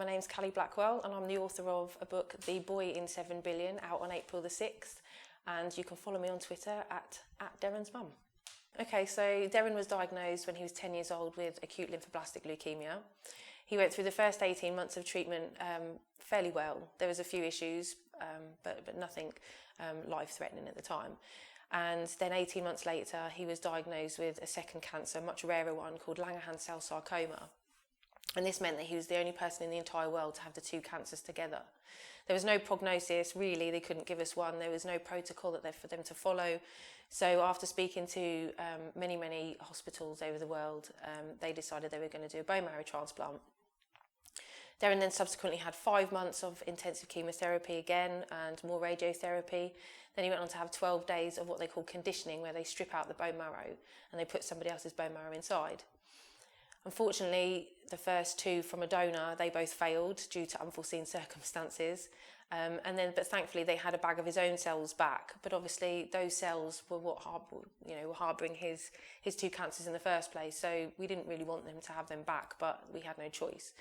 my name's Callie Blackwell and I'm the author of a book, The Boy in 7 Billion, out on April the 6th, and you can follow me on Twitter at Deryn's mum. Okay, so Deryn was diagnosed when he was 10 years old with acute lymphoblastic leukemia. He went through the first 18 months of treatment fairly well. There was a few issues, but nothing life-threatening at the time. And then 18 months later, he was diagnosed with a second cancer, a much rarer one, called Langerhans cell sarcoma. And this meant that he was the only person in the entire world to have the two cancers together. There was no prognosis, really. They couldn't give us one. There was no protocol for them to follow. So after speaking to many hospitals over the world, they decided they were going to do a bone marrow transplant. Deryn then subsequently had 5 months of intensive chemotherapy again and more radiotherapy. Then he went on to have 12 days of what they call conditioning, where they strip out the bone marrow and they put somebody else's bone marrow inside. Unfortunately, the first two from a donor, they both failed due to unforeseen circumstances. But thankfully they had a bag of his own cells back. But obviously those cells were what were harbouring his two cancers in the first place. So we didn't really want them to have them back, but we had no choice.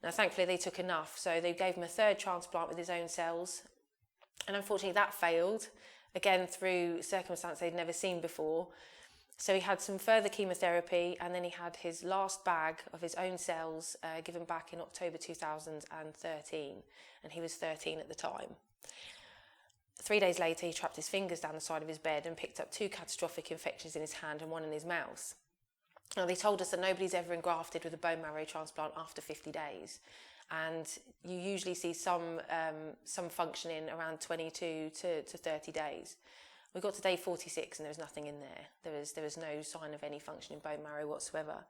Now, thankfully they took enough. So they gave him a third transplant with his own cells. And unfortunately that failed, again through circumstances they'd never seen before. So he had some further chemotherapy, and then he had his last bag of his own cells given back in October 2013, and he was 13 at the time. 3 days later, he trapped his fingers down the side of his bed and picked up 2 catastrophic infections in his hand and 1 in his mouth. Now, they told us that nobody's ever engrafted with a bone marrow transplant after 50 days, and you usually see some functioning around 22 to 30 days. We got to day 46 and there was nothing in there. There was no sign of any functioning bone marrow whatsoever.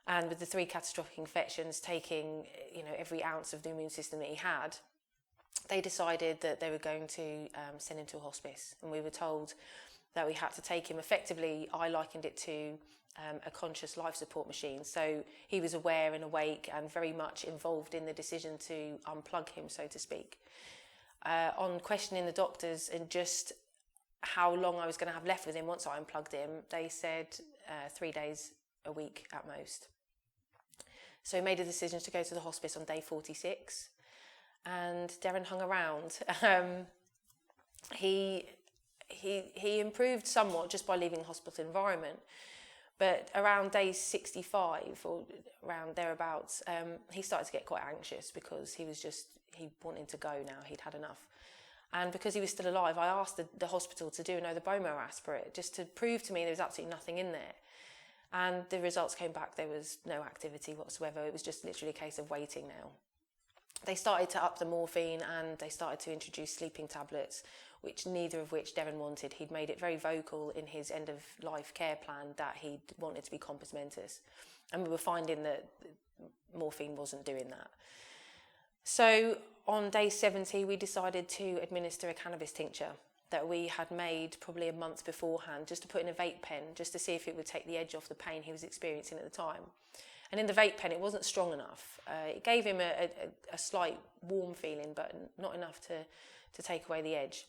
And with the 3 catastrophic infections taking, every ounce of the immune system that he had, they decided that they were going to send him to a hospice. And we were told that we had to take him. Effectively, I likened it to a conscious life support machine. So he was aware and awake and very much involved in the decision to unplug him, so to speak. On questioning the doctors and just how long I was going to have left with him once I unplugged him, they said 3 days a week at most. So he made a decision to go to the hospice on day 46, and Deryn hung around. He improved somewhat just by leaving the hospital environment, but around day 65 or around thereabouts, he started to get quite anxious because he wanted to go now. He'd had enough. And because he was still alive, I asked the hospital to do another bone marrow aspirate just to prove to me there was absolutely nothing in there. And the results came back, there was no activity whatsoever. It was just literally a case of waiting now. They started to up the morphine and they started to introduce sleeping tablets, neither of which Deryn wanted. He'd made it very vocal in his end-of-life care plan that he wanted to be compos mentis. And we were finding that morphine wasn't doing that. So on day 70, we decided to administer a cannabis tincture that we had made probably a month beforehand, just to put in a vape pen, just to see if it would take the edge off the pain he was experiencing at the time. And in the vape pen, it wasn't strong enough. It gave him a slight warm feeling, but not enough to take away the edge.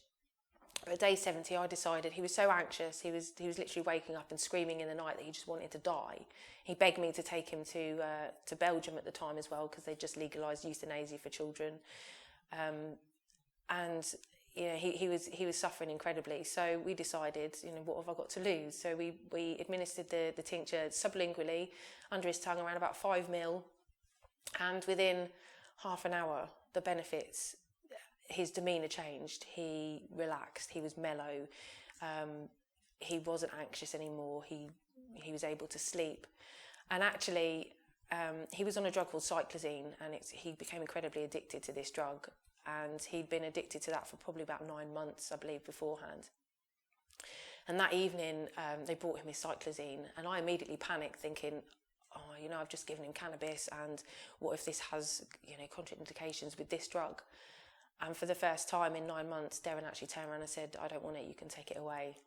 But at day 70, I decided he was so anxious. He was literally waking up and screaming in the night that he just wanted to die. He begged me to take him to Belgium at the time as well, because they just legalised euthanasia for children. He was suffering incredibly. So we decided, what have I got to lose? So we administered the tincture sublingually under his tongue, around about 5 ml, and within half an hour, the benefits. His demeanour changed, he relaxed, he was mellow, he wasn't anxious anymore, he was able to sleep. And actually, he was on a drug called cyclazine, and he became incredibly addicted to this drug, and he'd been addicted to that for probably about 9 months, I believe, beforehand. And that evening, they brought him his cyclazine, and I immediately panicked, thinking, I've just given him cannabis, and what if this has, contraindications with this drug? And for the first time in 9 months, Deryn actually turned around and said, I don't want it, you can take it away.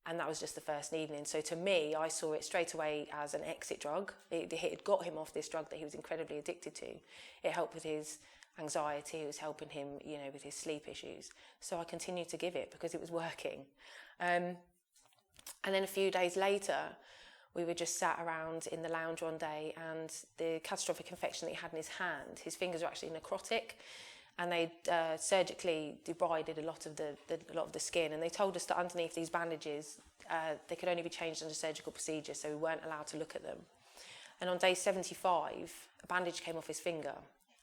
And that was just the first evening. So to me, I saw it straight away as an exit drug. It had got him off this drug that he was incredibly addicted to. It helped with his anxiety, it was helping him, with his sleep issues. So I continued to give it because it was working. And then a few days later, we were just sat around in the lounge one day, and the catastrophic infection that he had in his hand, his fingers were actually necrotic, and they surgically debrided a lot of the skin, and they told us that underneath these bandages they could only be changed under surgical procedure, so we weren't allowed to look at them. And on day 75, a bandage came off his finger,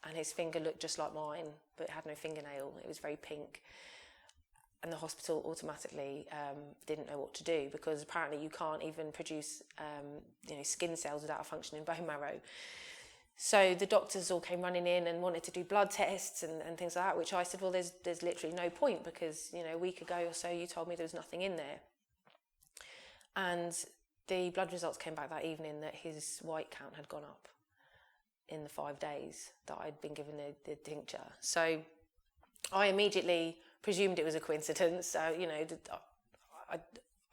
and his finger looked just like mine, but it had no fingernail. It was very pink. And the hospital automatically didn't know what to do, because apparently you can't even produce skin cells without a functioning bone marrow. So the doctors all came running in and wanted to do blood tests and things like that, which I said, well, there's literally no point, because a week ago or so you told me there was nothing in there. And the blood results came back that evening that his white count had gone up in the 5 days that I'd been given the tincture. So I immediately presumed it was a coincidence. I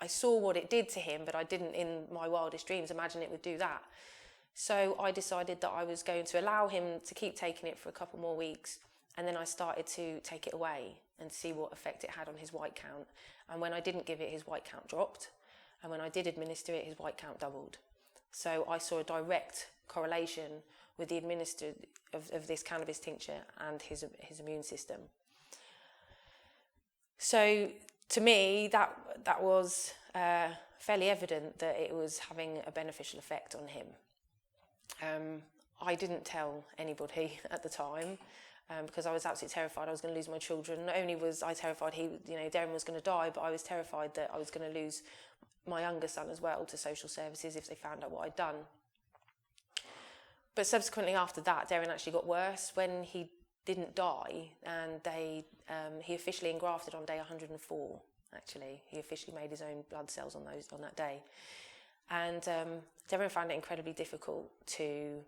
saw what it did to him, but I didn't, in my wildest dreams, imagine it would do that. So I decided that I was going to allow him to keep taking it for a couple more weeks, and then I started to take it away and see what effect it had on his white count. And when I didn't give it, his white count dropped, and when I did administer it, his white count doubled. So I saw a direct correlation with the administered of this cannabis tincture and his immune system. So to me, that was fairly evident that it was having a beneficial effect on him. I didn't tell anybody at the time because I was absolutely terrified I was going to lose my children. Not only was I terrified Deryn was going to die, but I was terrified that I was going to lose my younger son as well to social services if they found out what I'd done. But subsequently after that, Deryn actually got worse. When he didn't die, and he officially engrafted on day 104. Actually, he officially made his own blood cells on that day, and Deryn found it incredibly difficult to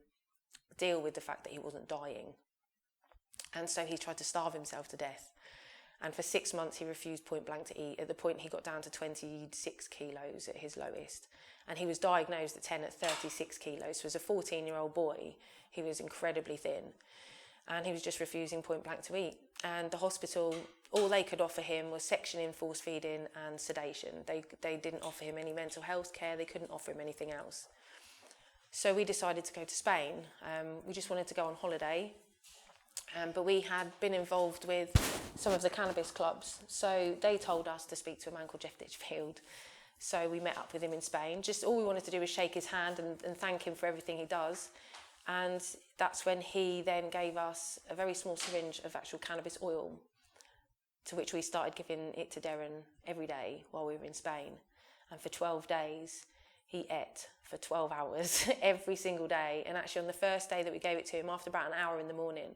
deal with the fact that he wasn't dying, and so he tried to starve himself to death. And for 6 months, he refused point blank to eat. At the point, he got down to 26 kilos at his lowest, and he was diagnosed at 10 at 36 kilos. So as a 14-year-old boy, he was incredibly thin. And he was just refusing point blank to eat. And the hospital, all they could offer him was sectioning, force feeding and sedation. They didn't offer him any mental health care. They couldn't offer him anything else. So we decided to go to Spain. We just wanted to go on holiday. But we had been involved with some of the cannabis clubs. So they told us to speak to a man called Jeff Ditchfield. So we met up with him in Spain. Just all we wanted to do was shake his hand and thank him for everything he does. And that's when he then gave us a very small syringe of actual cannabis oil, to which we started giving it to Deryn every day while we were in Spain. And for 12 days, he ate for 12 hours every single day. And actually on the first day that we gave it to him, after about an hour in the morning,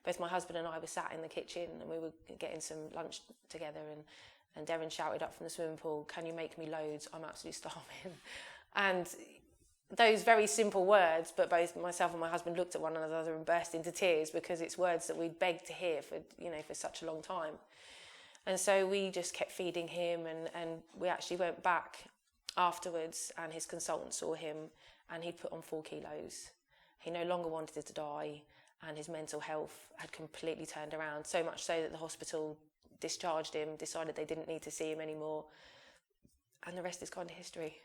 both my husband and I were sat in the kitchen and we were getting some lunch together, and Deryn shouted up from the swimming pool, "Can you make me loads? I'm absolutely starving." And those very simple words, but both myself and my husband looked at one another and burst into tears, because it's words that we'd begged to hear for such a long time. And so we just kept feeding him, and we actually went back afterwards, and his consultant saw him, and he'd put on 4 kilos. He no longer wanted to die, and his mental health had completely turned around, so much so that the hospital discharged him, decided they didn't need to see him anymore, and the rest is kind of history.